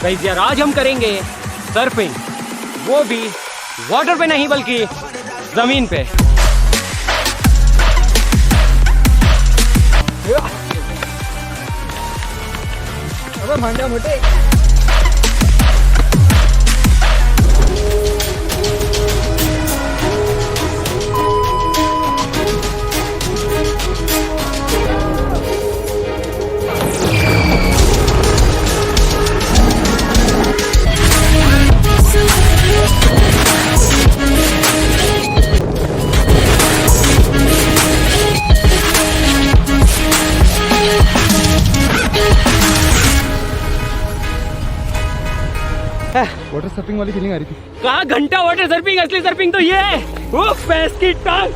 Guys यार आज हम करेंगे सर्फिंग, वो भी वाटर पे नहीं बल्कि जमीन पे। अबे भांड्या मोठे वाटर सर्फिंग वाली फीलिंग आ रही थी। कहा घंटा वाटर सर्फिंग, असली सर्फिंग तो ये है। उफ, भैंस की टांग।